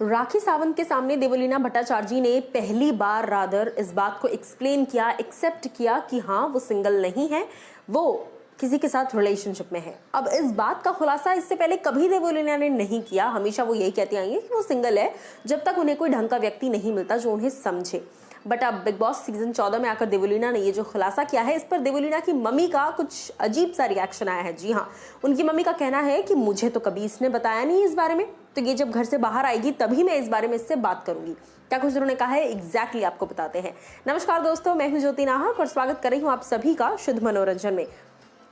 राखी सावंत के सामने देवलीना भट्टाचार्य ने पहली बार रादर इस बात को एक्सप्लेन किया, एक्सेप्ट किया कि हाँ वो सिंगल नहीं है, वो किसी के साथ रिलेशनशिप में है। अब इस बात का खुलासा इससे पहले कभी देवलीना ने नहीं किया। हमेशा वो यही कहती आई है कि वो सिंगल है जब तक उन्हें कोई ढंग का व्यक्ति नहीं मिलता जो उन्हें समझे। बट अब बिग बॉस सीजन 14 में आकर देवलीना ने ये जो खुलासा किया है, इस पर देवलीना की मम्मी का कुछ अजीब सा रिएक्शन आया है। जी हाँ, उनकी मम्मी का कहना है कि मुझे तो कभी इसने बताया नहीं इस बारे में, तो ये जब घर से बाहर आएगी तभी मैं इस बारे में इससे बात करूंगी। क्या कुछ उन्होंने कहा है एग्जैक्टली आपको बताते हैं। नमस्कार दोस्तों, मैं हूं ज्योति नाहक और स्वागत कर रही हूं आप सभी का शुद्ध मनोरंजन में।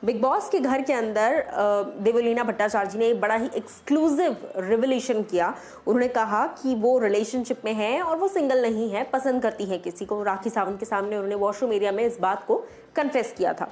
बिग बॉस के घर के अंदर देवलीना भट्टाचार्य ने बड़ा ही एक्सक्लूसिव रिवलेशन किया। उन्होंने कहा कि वो रिलेशनशिप में है और वो सिंगल नहीं है, पसंद करती है किसी को। राखी सावंत के सामने उन्होंने वॉशरूम एरिया में इस बात को कन्फेस किया था।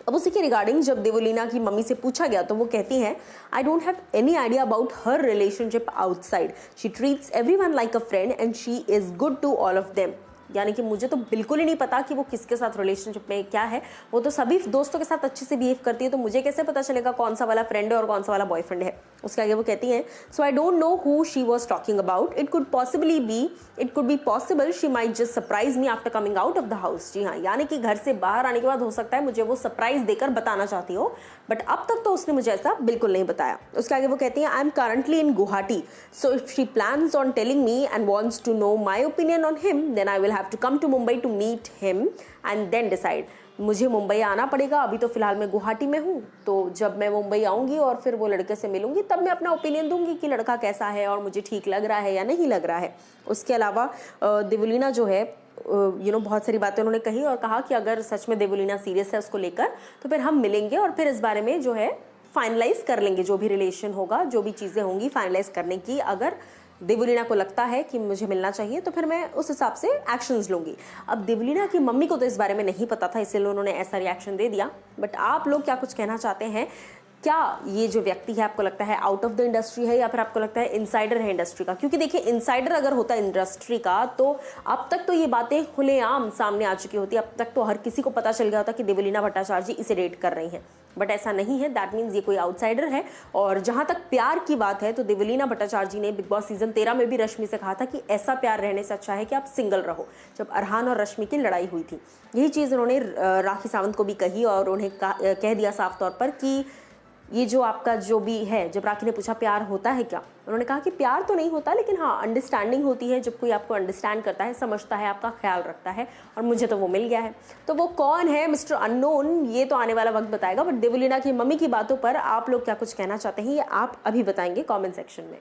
अब उसी के रिगार्डिंग जब देवलीना की मम्मी से पूछा गया तो वो कहती हैं, I don't have any idea about her relationship outside, she treats everyone like a friend and she is good to all of them. यानी कि मुझे तो बिल्कुल ही नहीं पता कि वो किसके साथ रिलेशनशिप में क्या है। वो तो सभी दोस्तों के साथ अच्छे से बिहेव करती है, तो मुझे कैसे पता चलेगा कौन सा वाला फ्रेंड है और कौन सा वाला बॉयफ्रेंड है। उसके आगे वो कहती हैं, so I don't know who she was talking about, it could be possible she might just surprise me after coming out of the house. जी हाँ, यानी कि घर से बाहर आने के बाद हो सकता है मुझे वो सरप्राइज देकर बताना चाहती हो, बट अब तक तो उसने मुझे ऐसा बिल्कुल नहीं बताया। उसके आगे वो कहती हैं, I am currently in Guwahati, so if she plans on telling me and wants to know my opinion on him then I will have to come to Mumbai to meet him and then decide. मुझे मुंबई आना पड़ेगा, अभी तो फिलहाल मैं गुवाहाटी में हूँ, तो जब मैं मुंबई आऊँगी और फिर वो लड़के से मिलूंगी तब मैं अपना ओपिनियन दूंगी कि लड़का कैसा है और मुझे ठीक लग रहा है या नहीं लग रहा है। उसके अलावा देवलीना जो है बहुत सारी बातें उन्होंने कही और कहा कि अगर सच में देवलीना सीरियस है उसको लेकर तो फिर हम मिलेंगे और फिर इस बारे में जो है फाइनलाइज कर लेंगे। जो भी रिलेशन होगा, जो भी चीज़ें होंगी फाइनलाइज करने की, अगर देवलीना को लगता है कि मुझे मिलना चाहिए तो फिर मैं उस हिसाब से एक्शंस लूंगी। अब देवलीना की मम्मी को तो इस बारे में नहीं पता था, इसलिए उन्होंने ऐसा रिएक्शन दे दिया। बट आप लोग क्या कुछ कहना चाहते हैं? क्या ये जो व्यक्ति है आपको लगता है आउट ऑफ द इंडस्ट्री है या फिर आपको लगता है इनसाइडर है इंडस्ट्री का? क्योंकि देखिए, इनसाइडर अगर होता है इंडस्ट्री का तो अब तक तो ये बातें खुलेआम सामने आ चुकी होती। अब तक तो हर किसी को पता चल गया होता कि देवलीना भट्टाचार्य इसे डेट कर रही हैं, बट ऐसा नहीं है। दैट मीन्स ये कोई आउटसाइडर है। और जहां तक प्यार की बात है तो देवलीना भट्टाचार्य ने बिग बॉस सीजन 13 में भी रश्मि से कहा था कि ऐसा प्यार रहने से अच्छा है कि आप सिंगल रहो, जब अरहान और रश्मि की लड़ाई हुई थी। यही चीज़ उन्होंने राखी सावंत को भी कही और उन्हें कह दिया साफ तौर पर कि ये जो आपका जो भी है, जब राखी ने पूछा प्यार होता है क्या, उन्होंने कहा कि प्यार तो नहीं होता, लेकिन हाँ अंडरस्टैंडिंग होती है। जब कोई आपको अंडरस्टैंड करता है, समझता है, आपका ख्याल रखता है, और मुझे तो वो मिल गया है। तो वो कौन है मिस्टर अननोन, ये तो आने वाला वक्त बताएगा। बट देवलीना की मम्मी की बातों पर आप लोग क्या कुछ कहना चाहते हैं, ये आप अभी बताएंगे कॉमेंट सेक्शन में।